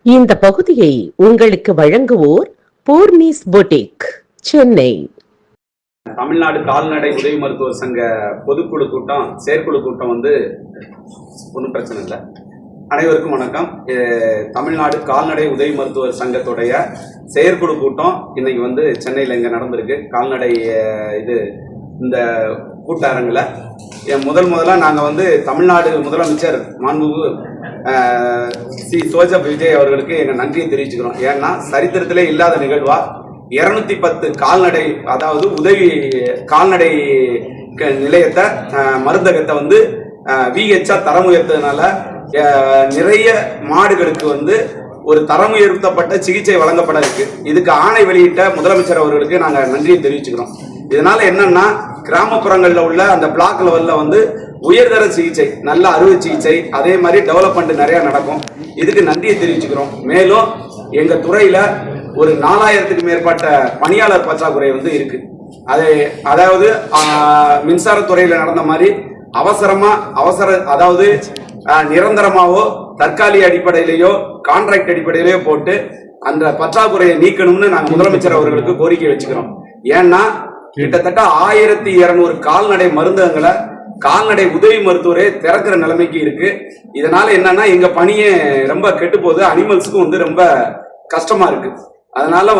இந்த பகுதியை உங்களுக்கு வழங்குவோர் பூர்ணிஸ் பொட்டிக், சென்னை. தமிழ்நாடு கால்நடை உதவி மருத்துவர் சங்க பொதுக்குழு கூட்டம், செயற்குழு கூட்டம் ஒன்றும் பிரச்சனை இல்லை. அனைவருக்கும் வணக்கம். தமிழ்நாடு கால்நடை உதவி மருத்துவர் சங்கத்துடைய செயற்குழு கூட்டம் இன்னைக்கு சென்னையில் இங்கே நடந்திருக்கு. கால்நடை இந்த கூட்டரங்கில் முதலாக நாங்கள் தமிழ்நாடு முதலமைச்சர் மாண்புமிகு சி ஜோசப் விஜய் அவர்களுக்கு எங்கள் நன்றியை தெரிவிச்சுக்கிறோம். ஏன்னா சரித்திரத்திலே இல்லாத நிகழ்வா 210 கால்நடை, அதாவது உதவி கால்நடை நிலையத்தை மருந்தகத்தை விஹெச்ஆ தரம் உயர்த்ததுனால நிறைய மாடுகளுக்கு ஒரு தரம் உயர்த்தப்பட்ட சிகிச்சை வழங்கப்பட இருக்கு. இதுக்கு ஆணை வெளியிட்ட முதலமைச்சர் அவர்களுக்கு நாங்கள் நன்றியை தெரிவிச்சுக்கிறோம். இதனால என்னன்னா, கிராமப்புறங்களில் உள்ள அந்த பிளாக் லெவல்ல உயர்தர சிகிச்சை, நல்ல அறுவை சிகிச்சை, அதே மாதிரி டெவலப்மெண்ட் நிறைய நடக்கும். இதுக்கு நன்றியை தெரிவிச்சுக்கிறோம். மேலும் எங்க துறையில ஒரு 4000க்கு மேற்பட்ட பணியாளர் பற்றாக்குறை இருக்கு. அதாவது மின்சாரத்துறையில நடந்த மாதிரி அதாவது நிரந்தரமாவோ தற்காலிக அடிப்படையிலேயோ கான்ட்ராக்ட் அடிப்படையிலேயோ போட்டு அந்த பற்றாக்குறையை நீக்கணும்னு நாங்கள் முதலமைச்சர் அவர்களுக்கு கோரிக்கை வச்சுக்கிறோம். ஏன்னா கிட்டத்தட்ட 1200 கால்நடை மருந்தகங்களை கால்நடை உதவி மருத்துவரே திறக்கிற நிலைமைக்கு இருக்கு. இதனால என்னன்னா, எங்க பணியே ரொம்ப கெட்டு போகுது. அனிமல்ஸுக்கும் ரொம்ப கஷ்டமா இருக்கு. அதனால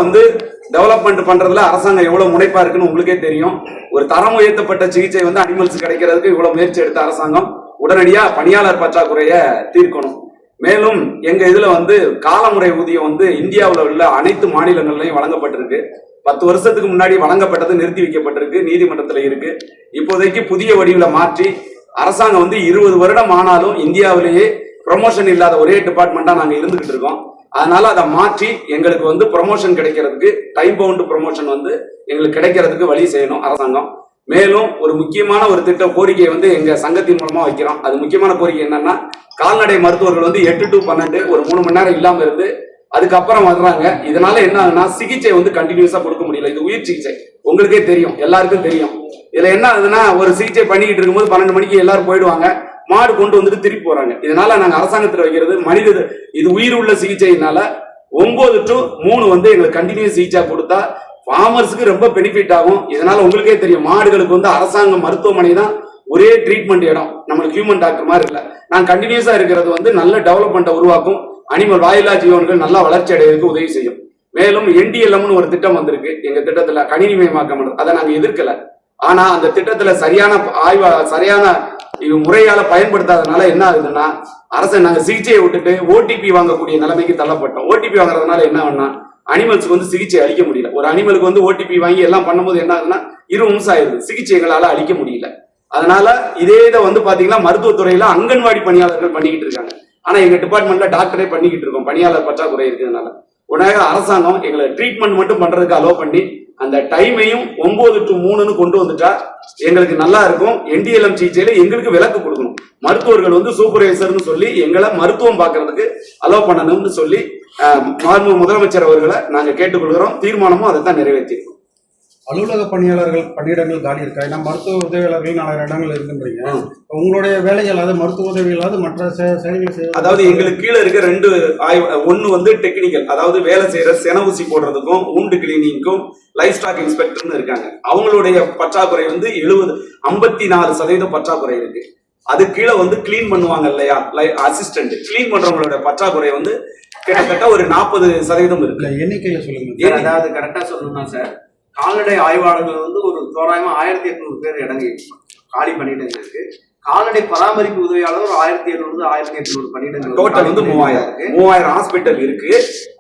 டெவலப்மெண்ட் பண்றதுல அரசாங்கம் எவ்வளவு முனைப்பா இருக்குன்னு உங்களுக்கே தெரியும். ஒரு தரம் உயர்த்தப்பட்ட சிகிச்சை அனிமல்ஸ் கிடைக்கிறதுக்கு இவ்வளவு முயற்சி எடுத்த அரசாங்கம் உடனடியா பணியாளர் பற்றாக்குறைய தீர்க்கணும். மேலும் எங்க இதுல காலமுறை ஊதியம் இந்தியாவில் உள்ள அனைத்து மாநிலங்கள்லையும் வழங்கப்பட்டிருக்கு. 10 வருஷத்துக்கு முன்னாடி வழங்கப்பட்டது நிறுத்தி வைக்கப்பட்டிருக்கு, நீதிமன்றத்தில் இருக்கு. இப்போதைக்கு புதிய வடிவில் மாற்றி அரசாங்கம் 20 வருடம் ஆனாலும் இந்தியாவிலேயே ப்ரொமோஷன் இல்லாத ஒரே டிபார்ட்மெண்டா நாங்க இருந்துகிட்டு இருக்கோம். அதனால அதை மாற்றி எங்களுக்கு ப்ரொமோஷன் கிடைக்கிறதுக்கு, டைம் பவுண்ட் ப்ரொமோஷன் எங்களுக்கு கிடைக்கிறதுக்கு வழி செய்யணும் அரசாங்கம். மேலும் ஒரு முக்கியமான ஒரு திட்ட கோரிக்கை எங்க சங்கத்தின் மூலமா வைக்கிறோம். அது முக்கியமான கோரிக்கை என்னன்னா, கால்நடை மருத்துவர்கள் 8 to 12 ஒரு 3 மணி நேரம் இல்லாம இருந்து அதுக்கப்புறம் வர்றாங்க. இதனால என்ன ஆகுதுன்னா, சிகிச்சை கண்டினியூஸா கொடுக்க முடியல. இது உயிர் சிகிச்சை, உங்களுக்கே தெரியும், எல்லாருக்கும் தெரியும். இதுல என்ன ஆகுதுன்னா, ஒரு சிகிச்சை பண்ணிக்கிட்டு இருக்கும்போது 12 மணிக்கு எல்லாரும் போயிடுவாங்க, மாடு கொண்டு திருப்பி போறாங்க. இதனால நாங்க அரசாங்கத்தில் வைக்கிறது இது உயிர் உள்ள சிகிச்சையினால 9 to 3 எங்களுக்கு கண்டினியூஸ் சிகிச்சை கொடுத்தா ஃபார்மர்ஸுக்கு ரொம்ப பெனிஃபிட் ஆகும். இதனால உங்களுக்கே தெரியும், மாடுகளுக்கு அரசாங்க மருத்துவமனை தான் ஒரே ட்ரீட்மெண்ட் இடம். நம்மளுக்கு ஹியூமன் டாக்டர் மாதிரி இல்லை. நாங்க கண்டினியூஸா இருக்கிறது நல்ல டெவலப்மெண்ட்டை உருவாக்கும். அனிமல் வாயிலா ஜீவன்கள் நல்லா வளர்ச்சி அடைவதற்கு உதவி செய்யும். மேலும் NDLM ஒரு திட்டம் வந்திருக்கு எங்க திட்டத்துல, கணினிமயமாக்கம். அதை நாங்க எதிர்க்கல. ஆனா அந்த திட்டத்துல சரியான முறையால பயன்படுத்தாதனால என்ன ஆகுதுன்னா, அரசு நாங்க சிகிச்சையை விட்டுட்டு OTP வாங்கக்கூடிய நிலைமைக்கு தள்ளப்பட்டோம். OTP வாங்குறதுனால என்ன ஆகுனா, அனிமல்ஸுக்கு சிகிச்சை அளிக்க முடியல. ஒரு அனிமலுக்கு OTP வாங்கி எல்லாம் பண்ணும்போது என்ன ஆகுதுன்னா, 20 நிமிஷம் ஆயிருது, சிகிச்சைகளால அளிக்க முடியல. அதனால இதே இதை பாத்தீங்கன்னா மருத்துவத்துறையில அங்கன்வாடி பணியாளர்கள் பண்ணிக்கிட்டு இருக்காங்க. ஆனா எங்க டிபார்ட்மெண்ட்ல டாக்டரே பண்ணிக்கிட்டு இருக்கோம், பணியாளர் பற்றாக்குறை இருக்கிறதுனால. உடனே அரசாங்கம் எங்களை ட்ரீட்மெண்ட் மட்டும் பண்றதுக்கு அலோவ் பண்ணி அந்த டைமையும் 9 to 3 கொண்டு வந்துட்டா எங்களுக்கு நல்லா இருக்கும். NDLM சிகிச்சையில எங்களுக்கு விலக்கு கொடுக்கணும். மருத்துவர்கள் சூப்பர்வைசர்னு சொல்லி எங்களை மருத்துவம் பார்க்கறதுக்கு அலோவ் பண்ணணும்னு சொல்லி முதலமைச்சர் அவர்களை நாங்க கேட்டுக்கொள்கிறோம். தீர்மானமும் அதை தான் நிறைவேற்றிருக்கோம். அலுவலக பணியாளர்கள் பணியிடங்கள் காலி இருக்கா? ஏன்னா மருத்துவ உதவியாளர்கள் 4 இடங்கள் இருக்குன்றீங்க. உங்களுடைய வேலைகள், அது மருத்துவ உதவிகளாவது மற்ற செயல்களை செய்ய, அதாவது எங்களுக்கு கீழே இருக்க 2 ஒன்னு டெக்னிக்கல், அதாவது வேலை செய்யற சென ஊசி போடுறதுக்கும் ஊண்டு கிளீனிங்க்கும் லைஃப் ஸ்டாக் இன்ஸ்பெக்டர்னு இருக்காங்க. அவங்களுடைய பற்றாக்குறை 54% பற்றாக்குறை இருக்கு. அது கீழே கிளீன் பண்ணுவாங்க இல்லையா, அசிஸ்டன்ட் கிளீன் பண்றவங்களோட பற்றாக்குறை கிட்டத்தட்ட ஒரு 40% இருக்கு. எண்ணிக்கையில சொல்லுங்க. அதாவது கரெக்டா சொல்லணும்னா சார், கால்நடை ஆய்வாளர்கள் ஒரு தோராயமா 1800 பேர் இடங்கி காலி பணியிடங்கள் இருக்கு. கால்நடை பராமரிப்பு உதவியாளர் ஒரு 1700 1800 பணியிடங்கள், டோட்டல் 3000 ஹாஸ்பிட்டல் இருக்கு.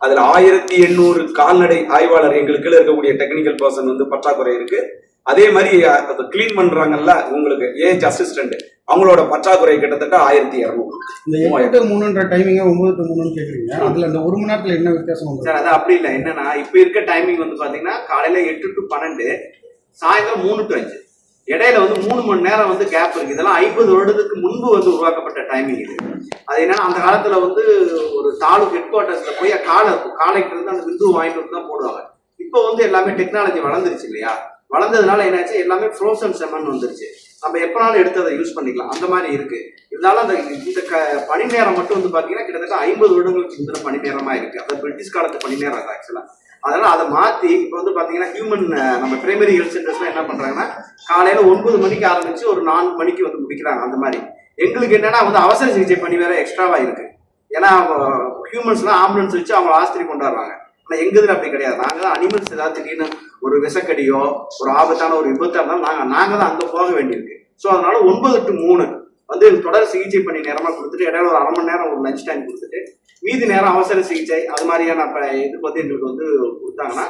அதுல 1800 கால்நடை ஆய்வாளர் எங்களுக்கு இருக்கக்கூடிய டெக்னிக்கல் பர்சன் பற்றாக்குறை இருக்கு. அதே மாதிரி கிளீன் பண்றாங்கல்ல உங்களுக்கு ஏஜ் அசிஸ்டன்ட், அவங்களோட பற்றாக்குறை கிட்டத்தட்ட 1200. இந்த 8 to 3 டைமிங் 9 to 3 கேக்குறீங்க. அதுல அந்த 1 மணி நேரத்துல என்ன வித்தியாசம் சார்? அது அப்படி இல்லை. என்னன்னா, இப்ப இருக்க டைமிங் பாத்தீங்கன்னா காலையில 8 to 12, சாயந்தரம் 3 to 5. இடையில 3 மணி நேரம் கேப் இருக்கு. இதெல்லாம் 50 வருடத்துக்கு முன்பு உருவாக்கப்பட்ட டைமிங் இது. அது என்னன்னா, அந்த காலத்துல ஒரு தாலுக் ஹெட் குவார்டர்ஸ்ல போய் காலை இருக்கும், காலைக்கு இருந்து அந்த விந்து வாங்கிட்டு வந்து தான் போடுவாங்க. இப்போ எல்லாமே டெக்னாலஜி வளர்ந்துருச்சு இல்லையா? வளர்ந்ததுனால என்னாச்சு, எல்லாமே ஃப்ரோசன் செமன் வந்துருச்சு. நம்ம எப்பனாலும் எடுத்து அதை யூஸ் பண்ணிக்கலாம், அந்த மாதிரி இருக்கு. இருந்தாலும் அந்த இந்த பணி நேரம் மட்டும் வந்து பாத்தீங்கன்னா கிட்டத்தட்ட 50 வருடங்களுக்கு முந்தின பணி நேரமா இருக்கு. அது பிரிட்டிஷ் காலத்து பணி நேரம் அது ஆக்சுவலா. அதனால அதை மாத்தி இப்போ வந்து பாத்தீங்கன்னா ஹியூமன் நம்ம பிரைமரி ஹெல்த் சென்டர்ஸ்ல என்ன பண்றாங்கன்னா காலையில 9 மணிக்கு ஆரம்பிச்சு ஒரு 4 மணிக்கு வந்து முடிக்கிறாங்க. அந்த மாதிரி எங்களுக்கு என்னன்னா வந்து அவசர சிகிச்சை பணி வேற எக்ஸ்ட்ராவா இருக்கு. ஏன்னா ஹியூமன்ஸ்லாம் ஆம்புலன்ஸ் வச்சு அவங்க ஆஸ்திரி கொண்டாடுறாங்க. ஆனால் எங்க இதுல அப்படி கிடையாது. நாங்க தான் அனிமல்ஸ் ஏதாவது திடீர்னு ஒரு விசக்கடியோ ஒரு ஆபத்தான ஒரு விபத்தா இருந்தாலும் நாங்க தான் அங்க போக வேண்டியிருக்கு. ஸோ அதனால 9 to 3 வந்து தொடர் சிகிச்சை பண்ணி நேரமா கொடுத்துட்டு இடையில ஒரு அரை மணி நேரம் ஒரு லஞ்ச் டைம் கொடுத்துட்டு மீதி நேரம் அவசர சிகிச்சை அது மாதிரியான இதுக்கு வந்து எங்களுக்கு வந்து கொடுத்தாங்கன்னா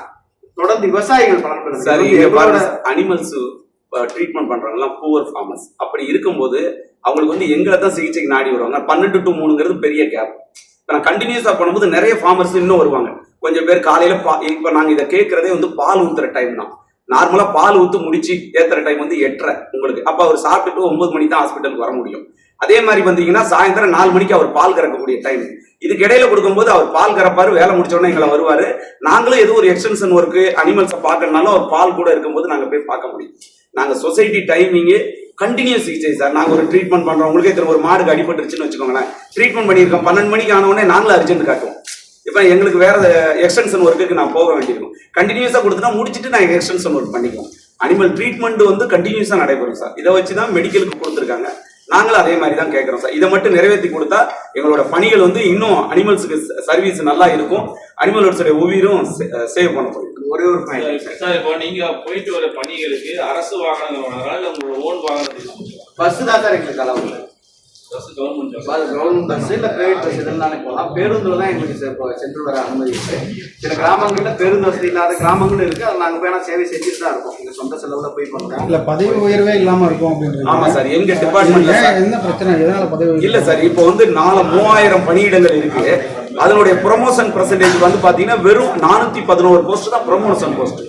தொடர்ந்து விவசாயிகள் பலன் பெறும். அனிமல்ஸ் ட்ரீட்மெண்ட் பண்றவங்கலாம் பூவர் ஃபார்மர்ஸ் அப்படி இருக்கும்போது அவங்களுக்கு வந்து எங்களை தான் சிகிச்சைக்கு நாடி வருவாங்க. 12 to 3ங்கிறது பெரிய கேப். இப்போ நான் கண்டினியூஸா பண்ணும்போது நிறைய ஃபார்மர்ஸ் இன்னும் வருவாங்க. கொஞ்சம் பேர் காலையில இப்போ நாங்கள் இதை கேட்கறதே வந்து பால் ஊத்துற டைம் தான். நார்மலா பால் ஊத்து முடிச்சு ஏத்துற டைம் வந்து 8:30 உங்களுக்கு. அப்ப அவர் சாப்பிட்டுட்டு 9 மணிக்கு தான் ஹாஸ்பிட்டலுக்கு வர முடியும். அதே மாதிரி வந்தீங்கன்னா சாயந்தரம் 4 மணிக்கு அவர் பால் கறக்கக்கூடிய டைம். இதுக்கு இடையில கொடுக்கும்போது அவர் பால் கறப்பாரு, வேலை முடிச்ச உடனே எங்களை வருவாரு. நாங்களும் ஏதோ ஒரு எக்ஸ்டென்ஷன் ஒர்க்கு அனிமல்ஸை பார்க்கறதுனாலும் அவர் பால் கூட இருக்கும்போது நாங்க போய் பார்க்க முடியும். நாங்க சொசைட்டி டைமிங்கு கண்டினியூஸ் சிகிச்சை சார். நாங்க ஒரு ட்ரீட்மெண்ட் பண்றோம், உங்களுக்கே ஒரு மாடுக்கு அடிபட்டுருச்சுன்னு வச்சுக்கோங்களேன், ட்ரீட்மெண்ட் பண்ணியிருக்கோம் 12 மணிக்கு ஆன உடனே நாங்களும் அர்ஜென்ட் காட்டுவோம். இப்போ எங்களுக்கு வேற எக்ஸ்டென்ஷன் ஒர்க்குக்கு நான் போக வேண்டியிருக்கும். கண்டினியூஸா கொடுத்துனா முடிச்சுட்டு நான் எக்ஸ்டென்ஷன் ஒர்க் பண்ணிக்குவோம். அனிமல் ட்ரீட்மெண்ட் வந்து கண்டினியூஸா நடைபெறும் சார். இதை வச்சு தான் மெடிக்கலுக்கு கொடுத்துருக்காங்க. நாங்களும் அதே மாதிரி தான் கேட்கறோம் சார். இதை மட்டும் நிறைவேற்றி கொடுத்தா எங்களோட பணிகள் வந்து இன்னும் அனிமல்ஸுக்கு சர்வீஸ் நல்லா இருக்கும், அனிமல்ஸோட உயிரும் சேவ் பண்ண முடியும். ஒரே ஒரு பாயிண்ட் சார், இப்போ நீங்க போயிட்டு வர பணிகளுக்கு அரசு வாகனங்கள் வாங்குறதா இல்ல உங்களோட ஓன் வாகனம்? பஸ் தான் சார் எங்களுக்கு அளவு. கவர்மெண்ட் பஸ் இல்ல பிரைவேட் பஸ் இதெல்லாம் போகலாம். பேருந்துல தான் எங்களுக்கு சென்று வர அனுமதி இருக்கு. சில கிராமங்கள்ல பேருந்து வசதி இல்லாத கிராமங்களும் இருக்கு. அது நாங்க போய் சேவை செஞ்சுட்டு தான் இருக்கோம். எங்க சொந்த செலவுல போய் பண்றோம். இல்ல பதவி உயர்வே இல்லாம இருக்கும் அப்படின்னு. ஆமா சார், எங்க டிபார்ட்மெண்ட்ல என்ன பிரச்சனை, எதனால பதவி இல்ல சார். இப்போ வந்து 3000 பணியிடங்கள் இருக்கு. அதனுடைய ப்ரொமோஷன் பெர்சன்டேஜ் வந்து பாத்தீங்கன்னா வெறும் 411 போஸ்ட் தான் promotion post.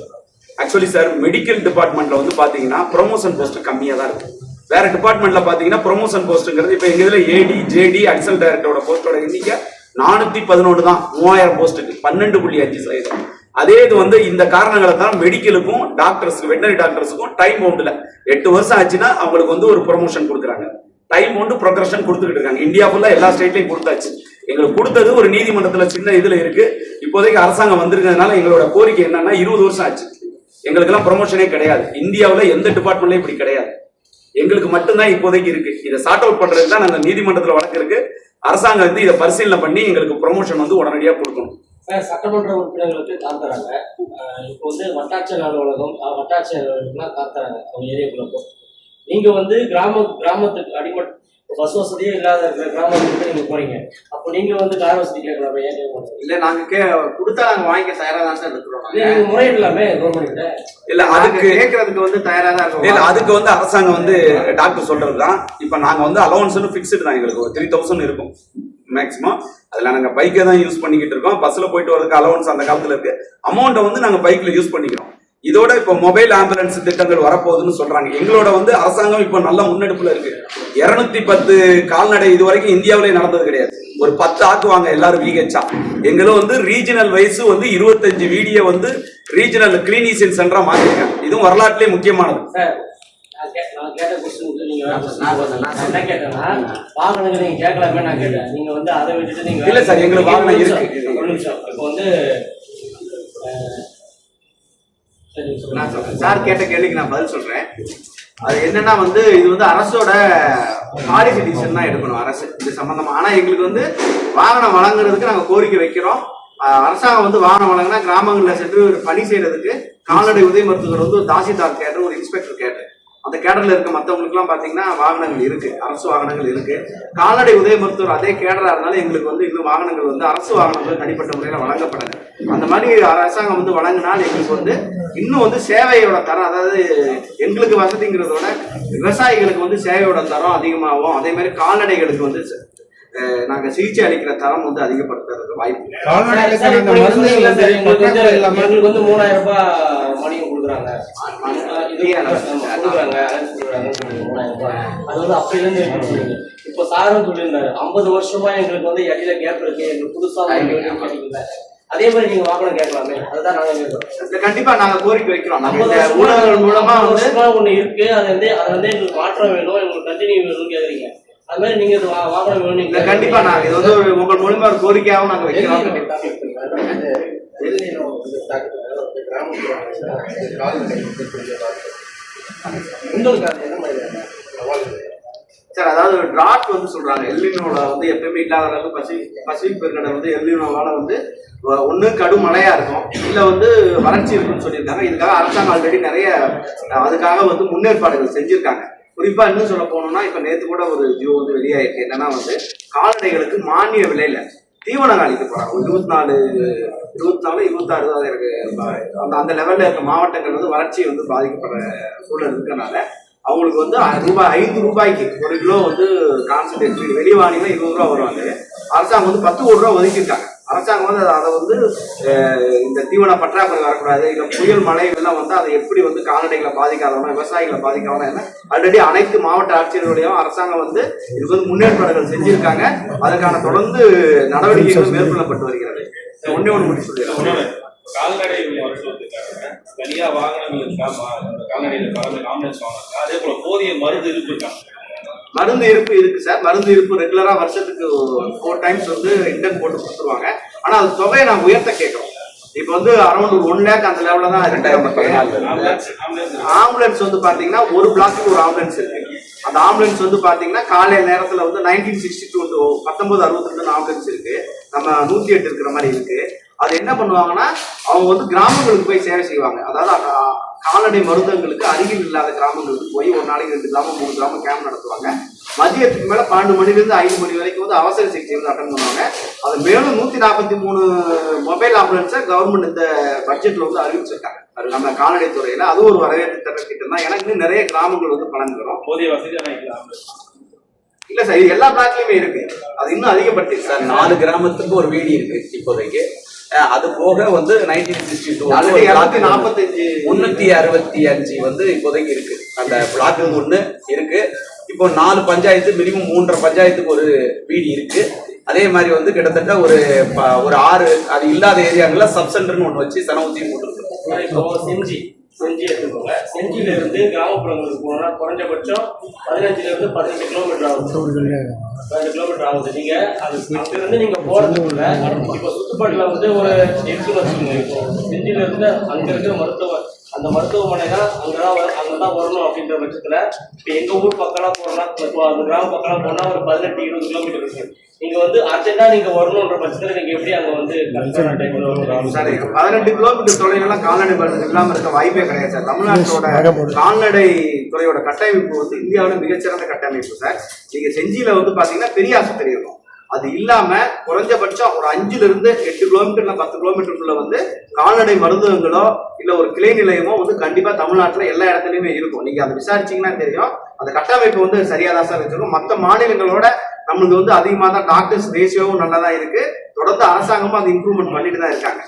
Actually sir medical டிபார்ட்மெண்ட்ல வந்து பாத்தீங்கன்னா ப்ரொமோஷன் போஸ்ட் கம்மியா தான் இருக்கு. வேற டிபார்ட்மெண்ட்ல பாத்தீங்கன்னா ப்ரொமோஷன் போஸ்ட்ங்கிறது இப்ப எங்க இதுல ஏடி ஜேடி அடிஷனல் டைரக்டரோட போஸ்டோட எண்ணிக்கை 411 தான் 3000 போஸ்ட்டுக்கு 12.5%. அதே இது வந்து இந்த காரணங்களை தான் மெடிக்கலுக்கும் டாக்டர்ஸ்க்கு வெட்டனரி டாக்டர்ஸுக்கும் டைம் பவுண்ட்ல 8 வருஷம் ஆச்சுன்னா அவங்களுக்கு வந்து ஒரு ப்ரொமோஷன் கொடுக்குறாங்க. டைம் பவுண்ட் ப்ரொக்ரஷன் கொடுத்துக்கிட்டு இருக்காங்க. இந்தியா ஃபுல்லா எல்லா ஸ்டேட்லயும் கொடுத்தாச்சு. எங்களுக்கு கொடுத்தது ஒரு நீதிமன்றத்துல சின்ன இதுல இருக்கு. இப்போதைக்கு அரசாங்கம் வந்திருக்கிறதுனால எங்களோட கோரிக்கை என்னன்னா 20 வருஷம் ஆச்சு, எங்களுக்கு எல்லாம் ப்ரொமோஷனே கிடையாது. இந்தியாவுல எந்த டிபார்ட்மெண்ட்லயும் இப்படி கிடையாது. எங்களுக்கு மட்டும்தான் இப்போதைக்கு இருக்கு. இதை சார்ட் அவுட் பண்றதுக்கு தான் நாங்க நீதிமன்றத்துல வழக்கு இருக்கு. அரசாங்கம் வந்து இதை பரிசீலனை பண்ணி எங்களுக்கு ப்ரொமோஷன் வந்து உடனடியாக கொடுக்கணும். சட்டமன்ற உறுப்பினர்களுக்கு காத்துறாங்க. இப்போ வந்து வட்டாட்சியர் அலுவலகம் வட்டாட்சியர்களுக்குலாம் காத்துறாங்க அவங்க ஏரியாக்குள்ளப்போ. நீங்க வந்து கிராமத்துக்கு அடிமட் பஸ் வசதியே இல்லாத இருக்கிற கிராமத்துக்கு நீங்க போறீங்க. அப்போ நீங்க வந்து கார் வசதி கேட்கலாம். ஏன் இல்ல நாங்க கொடுத்தா நாங்க வாங்கிக்க தயாரா தான் சார் இருக்கிறோம். நீங்க முறையிடலாமே கவர்மெண்ட். இல்ல அதுக்கு கேட்கறதுக்கு வந்து தயாரா தான் இருக்கும். இல்ல அதுக்கு வந்து அரசாங்கம் வந்து டாக்டர் சொல்றதுதான். இப்ப நாங்க வந்து அலவன்ஸ் பிக்ஸ்டு தான். எங்களுக்கு ஒரு 3000 இருக்கும் மேக்சிமம். அதுல நாங்க பைக்கை தான் யூஸ் பண்ணிக்கிட்டு இருக்கோம். பஸ்ல போயிட்டு வரதுக்கு அலவன்ஸ் அந்த காலத்துல இருக்கு. அமௌண்ட்டை வந்து நாங்க பைக்ல யூஸ் பண்ணிக்கிறோம். இதோட இப்ப மொபைல் ஆம்புலன்ஸ் திட்டங்கள் வரப்போகுதுன்னு சொல்றாங்க. எங்களோட வந்து அரசாங்கம் இப்ப நல்ல முன்னெடுப்புல இருக்கு. 210 கால்நடை இது வரைக்கும் இந்தியாவிலே நடந்தது கிடையாது. ஒரு 10 ஆக்குவாங்க எல்லாரும் விஹெச்ஆ. எங்களும் வந்து ரீஜனல் வைஸ் வந்து 25 வீடியோ வந்து ரீஜனல் கிளினிஷியன் சென்டரா மாத்திருக்காங்க. இதுவும் வரலாற்றிலே முக்கியமானது. நான் கேட்ட கொஸ்டின் நீங்க என்ன கேட்டேன்னா வாகனங்கள் நீங்க கேட்கலாமே நான் கேட்டேன். நீங்க வந்து அதை விட்டுட்டு நீங்க இல்ல சார் எங்களுக்கு வாகனம் இருக்கு. ஒரு நிமிஷம். இப்போ வந்து சார் கேட்ட கேள்விக்கு நான் பதில் சொல்றேன். அது என்னன்னா வந்து இது வந்து அரசோட பாலிசி டிசிஷன் தான் எடுக்கணும் அரசு இது சம்பந்தமா. ஆனா எங்களுக்கு வந்து வாகனம் வழங்குறதுக்கு நாங்க கோரிக்கை வைக்கிறோம். அரசாங்கம் வந்து வாகனம் வழங்கினா கிராமங்களில் சென்று பணி செய்யறதுக்கு கால்நடை உதவி மருத்துவர் வந்து தாசில்தார் கேட்டர் ஒரு இன்ஸ்பெக்டர் கேட்டர் அந்த கேடர்ல இருக்க மற்றவங்களுக்கு எல்லாம் பாத்தீங்கன்னா வாகனங்கள் இருக்கு, அரசு வாகனங்கள் இருக்கு. கால்நடை உதவி மருத்துவர் அதே கேடரா இருந்தாலும் எங்களுக்கு வந்து இன்னும் வாகனங்கள் வந்து அரசு வாகனங்கள் தனிப்பட்ட முறையில வழங்கப்படலை. அந்த மாதிரி அரசாங்கம் வந்து வழங்கினால் எங்களுக்கு வந்து இன்னும் வந்து சேவையோட தரம், அதாவது எங்களுக்கு வசதிங்கிறதோட விவசாயிகளுக்கு வந்து சேவையோட தரம் அதிகமாகும். அதே மாதிரி கால்நடைகளுக்கு வந்து நாங்க சிகிச்சை அளிக்கிற தரம் வந்து அதிகப்படுத்துறதுக்கு வாய்ப்பு. எங்களுக்கு வந்து 3000 ரூபாய் மானியம் கொடுக்குறாங்க. அது வந்து அப்பையில இருந்து இப்போ சாரும் சொல்லியிருந்தாரு 50 வருஷமா எங்களுக்கு வந்து இடையில கேப் இருக்கு, எங்களுக்கு புதுசா அதே மாதிரி நீங்க வாகனம் கேட்கலாமே, அதுதான் நாங்க கேட்கிறோம். கண்டிப்பா நாங்க கோரிக்கை வைக்கிறோம். நம்ம இந்த ஊடகங்கள் மூலமா வந்து ஒண்ணு இருக்கு, அது வந்து எங்களுக்கு மாற்றம் வேணும், எங்களுக்கு கண்டினியூ வேணும்னு கேக்குறீங்க. அது மாதிரி நீங்க வாகனம் வேணும். கண்டிப்பா நாங்க இது வந்து உங்கள் மூலமா ஒரு கோரிக்கையாகவும் நாங்க வைக்கிறோம். சார், அதாவது டிராட் வந்து சொல்றாங்க எல்லினோல வந்து எப்பயுமே இல்லாத அளவுக்கு பசிபிக் பெருங்கடல் வந்து எல்லினோவால வந்து ஒண்ணு கடும் மழையா இருக்கும், இல்ல வந்து வறட்சி இருக்குன்னு சொல்லியிருக்காங்க. இதுக்காக அரசாங்கம் ஆல்ரெடி நிறைய அதுக்காக வந்து முன்னேற்பாடுகள் செஞ்சிருக்காங்க. குறிப்பா இன்னும் சொல்ல போனோம்னா, இப்ப நேத்து கூட ஒரு ஜியோ வந்து வெளியாயிருக்கு. என்னன்னா வந்து கால்நடைகளுக்கு மானிய விலையில தீவனம் அளிக்க போறாங்க. 24, 26 எனக்கு அந்த லெவல்ல இருக்க மாவட்டங்கள் வந்து வறட்சி வந்து பாதிக்கப்படுற சூழல் இருக்கனால அவங்களுக்கு வந்து ₹5 1 கிலோ வந்து கான்சன்ட்ரேட் வெளியே வாங்கினா ₹20 வருவாங்க. அரசாங்கம் வந்து 10 கோடி ரூபா ஒதுக்கியிருக்காங்க. அரசாங்கம் வந்து அதை வந்து இந்த தீவன பற்றாக்குறை வரக்கூடாது, இல்லை புயல் மழை இதெல்லாம் வந்து அதை எப்படி வந்து கால்நடைகளை பாதிக்காதவனா விவசாயிகளை பாதிக்காதவனா என்ன ஆல்ரெடி அனைத்து மாவட்ட ஆட்சியர்களுடையும் அரசாங்கம் வந்து இதுக்கு வந்து முன்னேற்பாடுகள் செஞ்சிருக்காங்க. அதற்கான தொடர்ந்து நடவடிக்கைகள் மேற்கொள்ளப்பட்டு வருகிறது. ஒண்ணே முடிச்சு சொல்லிடுறேன். கால்நடை மருத்துவத்துக்காக தனியா வாகனங்களுக்காக கால்நடையில ஆம்புலன்ஸ் வாங்கினாங்க. அதே போல போதிய மருந்து இருப்பு இருக்காங்க. மருந்து இருப்பு இருக்கு சார். மருந்து இருப்பு ரெகுலரா வருஷத்துக்கு 4 டைம்ஸ் வந்து இன்டென்ட் போட்டு கொடுத்துருவாங்க. ஆனா அது தொகையை நான் உயர்த்த கேட்கறோம். இப்ப வந்து அரௌண்ட் 1 lakh அந்த லெவல்ல தான் இருக்கு. ஆம்புலன்ஸ் வந்து பாத்தீங்கன்னா ஒரு பிளாக்குக்கு ஒரு ஆம்புலன்ஸ் இருக்கு. அந்த ஆம்புலன்ஸ் வந்து பாத்தீங்கன்னா காலையில நேரத்துல வந்து 1962 1962 ஆம்புலன்ஸ் இருக்கு. நம்ம 108 இருக்கிற மாதிரி இருக்கு. அது என்ன பண்ணுவாங்கன்னா, அவங்க வந்து கிராமங்களுக்கு போய் சேவை செய்வாங்க. அதாவது கால்நடை மருந்தகங்களுக்கு அருகில் இல்லாத கிராமங்களுக்கு போய் ஒரு நாளைக்கு 2 கிராமம் 3 கிராமம் கேம்ப் நடத்துவாங்க. மதியத்துக்கு மேல 12 மணிலிருந்து 5 மணி வரைக்கும் வந்து அவசர சிகிச்சை வந்து அட்டன் பண்ணுவாங்க. அது மேலும் 143 மொபைல் ஆம்புலன்ஸை கவர்மெண்ட் இந்த பட்ஜெட்ல வந்து அறிவிச்சிருக்காங்க. அது நம்ம கால்நடை துறையில அது ஒரு வரவேற்பு தர திட்டம் தான். எனக்கு இன்னும் நிறைய கிராமங்கள் வந்து பலன் தரும். போதிய வசதி இல்ல சார், இது எல்லா பிளாக்லயுமே இருக்கு. அது இன்னும் அதிகப்படுத்தி சார் 4 கிராமத்துக்கு ஒரு வீடு இருக்கு இப்போதைக்கு. அது போக வந்து 1962 365 வந்து இப்போதைக்கு இருக்கு. அந்த பிளாக் 1 இருக்கு. இப்போ 4 பஞ்சாயத்து மினிமம் 3.5 பஞ்சாயத்துக்கு ஒரு வீடு இருக்கு. அதே மாதிரி வந்து கிட்டத்தட்ட ஒரு 6 அது இல்லாத ஏரியாங்கள்ல சப் சென்டர்னு ஒன்று வச்சு சனவுத்தி போட்டுருக்கு. இப்போ செஞ்சி எடுத்துக்கோங்க. செஞ்சியில இருந்து கிராமப்புறங்களுக்கு போனோம்னா குறைஞ்சபட்சம் 15 இருந்து 18 கிலோமீட்டர் ஆகுது. 2 கிலோமீட்டர் ஆகுது. நீங்க அங்கிருந்து நீங்க போறதுக்குள்ள இப்போ சுத்துப்பாட்டுல வந்து ஒரு இருக்குன்னு வச்சுக்கோங்க. இப்போ செஞ்சியில இருந்து அங்க இருக்கிற அந்த மருத்துவமனை தான் அங்கதான் வரணும் அப்படின்ற பட்சத்துல இப்போ எங்க ஊர் பக்கம்லாம் போறோம்னா, இப்போ அந்த கிராம பக்கம்லாம் போனா ஒரு 18-20 கிலோமீட்டர் இருக்கு. நீங்க வந்து அர்ஜென்டா நீங்க வரணும்ன்ற பட்சத்துல நீங்க எப்படி அங்க வந்து 18 கிலோமீட்டர் தொலைவெல்லாம் கால்நடை மருந்து இல்லாம இருக்க வாய்ப்பே கிடையாது சார். தமிழ்நாட்டோட கால்நடை துறையோட கட்டமைப்பு வந்து இந்தியாவில மிகச்சிறந்த கட்டமைப்பு சார். நீங்க செஞ்சியில வந்து பாத்தீங்கன்னா பெரிய ஆஸ்பத்திரி இருக்கும். அது இல்லாம குறைஞ்சபட்சம் ஒரு 5 இருந்து 8 கிலோமீட்டர் 10 கிலோமீட்டருக்குள்ள வந்து கால்நடை மருந்தகங்களோ இல்ல ஒரு கிளை நிலையமோ வந்து கண்டிப்பா தமிழ்நாட்டுல எல்லா இடத்துலயுமே இருக்கும். நீங்க அதை விசாரிச்சீங்கன்னா தெரியும். அந்த கட்டமைப்பு வந்து சரியாதான் சார் வச்சிருக்கும். மற்ற மாநிலங்களோட நம்மளுக்கு வந்து அதிகமா தான் டாக்டர்ஸ் ரேஷியோவும் நல்லதா இருக்கு. தொடர்ந்து அரசாங்கமும் அது இம்ப்ரூவ்மெண்ட் பண்ணிட்டு தான் இருக்காங்க.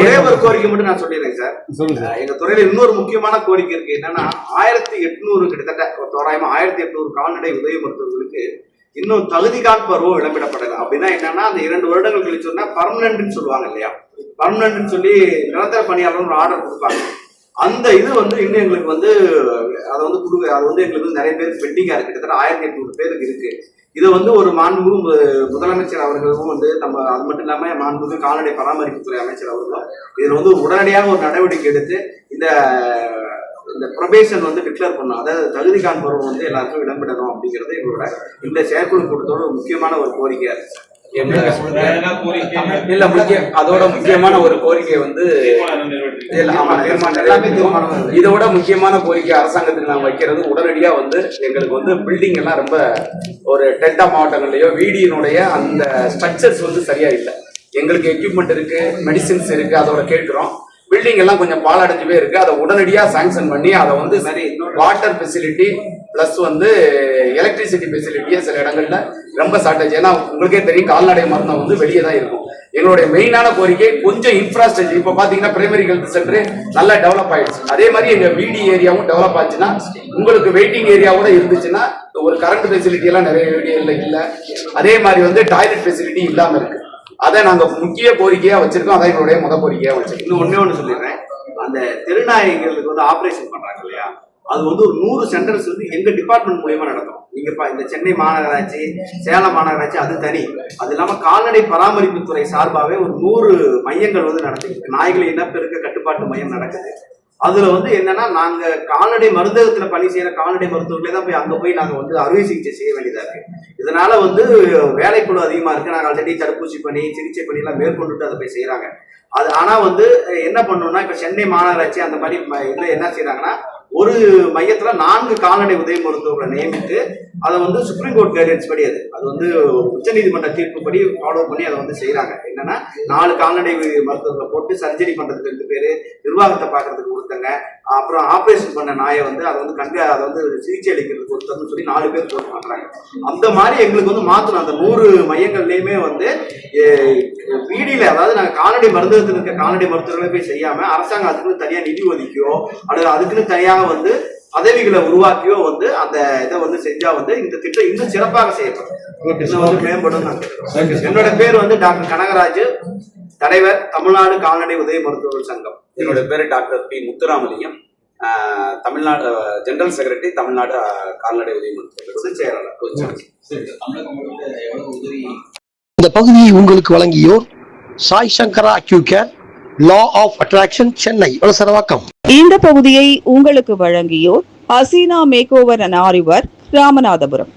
ஒரே ஒரு கோரிக்கை மட்டும் நான் சொல்லிடுறேன் சார். எங்க துறையில இன்னொரு முக்கியமான கோரிக்கை இருக்கு. என்னன்னா 1800 கிட்டத்தட்ட தோராயமா 1800 கால்நடை உதவி மருத்துவர்களுக்கு இன்னும் தகுதிகான் பருவம் விளம்பிடப்படல. அப்படின்னா என்னன்னா, அந்த 2 வருடங்கள் கழிச்சோம்னா பர்மனன்ட்னு சொல்லுவாங்க இல்லையா, பர்மனன்ட்னு சொல்லி நிரந்தர பணியாளர் ஒரு ஆர்டர் கொடுப்பாங்க. அந்த இது வந்து இன்னும் எங்களுக்கு வந்து அதை வந்து அது வந்து எங்களுக்கு நிறைய பேருக்கு பெண்டிங்கா இருக்கு. கிட்டத்தட்ட 1800 பேருக்கு இருக்கு. இதை வந்து ஒரு மாண்புமிகு முதலமைச்சர் அவர்களும் வந்து நம்ம அது மட்டும் இல்லாம மாண்புமிகு கால்நடை பராமரிப்புத்துறை அமைச்சர் அவர்களும் இதுல வந்து உடனடியாக ஒரு நடவடிக்கை எடுத்து இந்த ப்ரொபேஷன் வந்து டிக்ளேர் பண்ணணும். அதாவது தகுதி காண்பவர்கள் வந்து எல்லாருக்கும் இடம்பெறணும் அப்படிங்கிறது எங்களோட இந்த செயற்குழு கூட்டத்தோட முக்கியமான ஒரு கோரிக்கையா இருக்கு. அதோட முக்கியமான ஒரு கோரிக்கை வந்து இதோட முக்கியமான கோரிக்கை அரசாங்கத்துக்கு நாங்க வைக்கிறது, உடனடியா வந்து எங்களுக்கு வந்து பில்டிங் எல்லாம் ரொம்ப ஒரு டெல்டா மாவட்டங்கள்லயோ வீடியினுடைய அந்த ஸ்ட்ரக்சர்ஸ் வந்து சரியா இல்லை. எங்களுக்கு எக்யூப்மெண்ட் இருக்கு, மெடிசின்ஸ் இருக்கு, அதோட கேட்கிறோம். பில்டிங் எல்லாம் கொஞ்சம் பாலடைஞ்சவே இருக்கு. அதை உடனடியா சாங்ஷன் பண்ணி அதை வந்து சரி வாட்டர் ஃபெசிலிட்டி பிளஸ் வந்து எலக்ட்ரிசிட்டி ஃபெசிலிட்டியே சில இடங்கள்ல ரொம்ப ஷார்டேஜ். ஏன்னா உங்களுக்கே தெரியும் கால்நடை மருந்தம் வந்து வெளியே தான் இருக்கும். எங்களுடைய மெயினான கோரிக்கை கொஞ்சம் இன்ஃப்ராஸ்ட்ரக்சர். இப்போ பாத்தீங்கன்னா பிரைமரி ஹெல்த் சென்டர் நல்லா டெவலப் ஆயிடுச்சு. அதே மாதிரி எங்க வீடி ஏரியாவும் டெவலப் ஆச்சுன்னா, உங்களுக்கு வெயிட்டிங் ஏரியாவோட இருந்துச்சுன்னா ஒரு கரண்ட் ஃபெசிலிட்டி எல்லாம் நிறைய ஏரியாவில் இல்லை. அதே மாதிரி வந்து டாய்லெட் ஃபெசிலிட்டி இல்லாம இருக்கு. அதை நாங்க முக்கிய கோரிக்கையா வச்சிருக்கோம். அதான் எங்களுடைய முத கோரிக்கையா வச்சிருக்கோம். இன்னும் ஒண்ணு சொல்லிடுறேன். அந்த தெருநாய்களுக்கு வந்து ஆபரேஷன் பண்றாங்க இல்லையா, அது வந்து ஒரு 100 சென்டர்ஸ் வந்து எங்க டிபார்ட்மெண்ட் மூலியமா நடக்கும். நீங்க இந்த சென்னை மாநகராட்சி, சேலம் மாநகராட்சி அது தனி. அது இல்லாம கால்நடை பராமரிப்புத்துறை சார்பாகவே ஒரு 100 மையங்கள் வந்து நடக்குது. நாய்கள் இனப்பெருக்க கட்டுப்பாட்டு மையம் நடக்குது. அதுல வந்து என்னன்னா, நாங்க கால்நடை மருந்தகத்துல பணி செய்யற கால்நடை மருத்துவர்களே தான் போய் அங்க போய் நாங்க வந்து அறுவை சிகிச்சை செய்ய வேண்டியதா இருக்கு. இதனால வந்து வேலைக்குழு அதிகமா இருக்கு. நாங்க ஆல்ரெடி தடுப்பூசி பணி, சிகிச்சை பணி எல்லாம் மேற்கொண்டுட்டு அதை போய் செய்யறாங்க. அது ஆனா வந்து என்ன பண்ணணும்னா, இப்ப சென்னை மாநகராட்சி அந்த மாதிரி இதுல என்ன செய்யறாங்கன்னா, ஒரு மையத்துல 4 கால்நடை உதவி மருத்துவர்களை நியமித்து அதை வந்து சுப்ரீம் கோர்ட் கைடன்ஸ் படி அது வந்து உச்சநீதிமன்ற தீர்ப்பு படி ஃபாலோ பண்ணி அதை வந்து செய்யறாங்க. என்னன்னா 4 கால்நடை மருத்துவர்களை போட்டு சர்ஜரி பண்றதுக்கு 2 பேரு, நிர்வாகத்தை பாக்குறதுக்கு ஒருத்தங்க, அப்புறம் ஆபரேஷன் பண்ண நாயை வந்து அதை வந்து சிகிச்சை அளிக்கிறதுக்கு ஒருத்தர்னு சொல்லி 4 பேர் போட்டு பண்றாங்க. அந்த மாதிரி எங்களுக்கு வந்து மாத்தணும். அந்த 100 மையங்கள்லயுமே வந்து பிடியில, அதாவது நாங்க கால்நடை மருந்தகத்தில் இருக்க கால்நடை மருத்துவர்களை போய் செய்யாம அரசாங்கம் அதுக்குன்னு தனியா நிதி ஒதுக்கியோ அல்லது அதுக்குன்னு தனியாக வந்து பதவிகளை உருவாக்கியோ வந்து அந்த இதை வந்து செஞ்சா வந்து இந்த திட்டம் இன்னும் சிறப்பாக செய்யப்படும், இன்னும் வந்து மேம்படும். என்னோட பேர் வந்து டாக்டர் கனகராஜ், தலைவர் தமிழ்நாடு கால்நடை உதவி மருத்துவர்கள் சங்கம். என்னோட பேரு doctor P Muthuramalingam, Tamil Nadu general secretary, Tamil Nadu கால்நடை உதவி மருத்துவர்கள் பொதுச் செயலாளர். இந்த பகுதியை உங்களுக்கு வழங்கியோர் Sai Sankara acu care, law of attraction, Chennai Valasaravakkam. இந்த பகுதியை உங்களுக்கு வழங்கியோர் அசீனா மேக் ஓவர் அண்ட் ஆரிவர், ராமநாதபுரம்.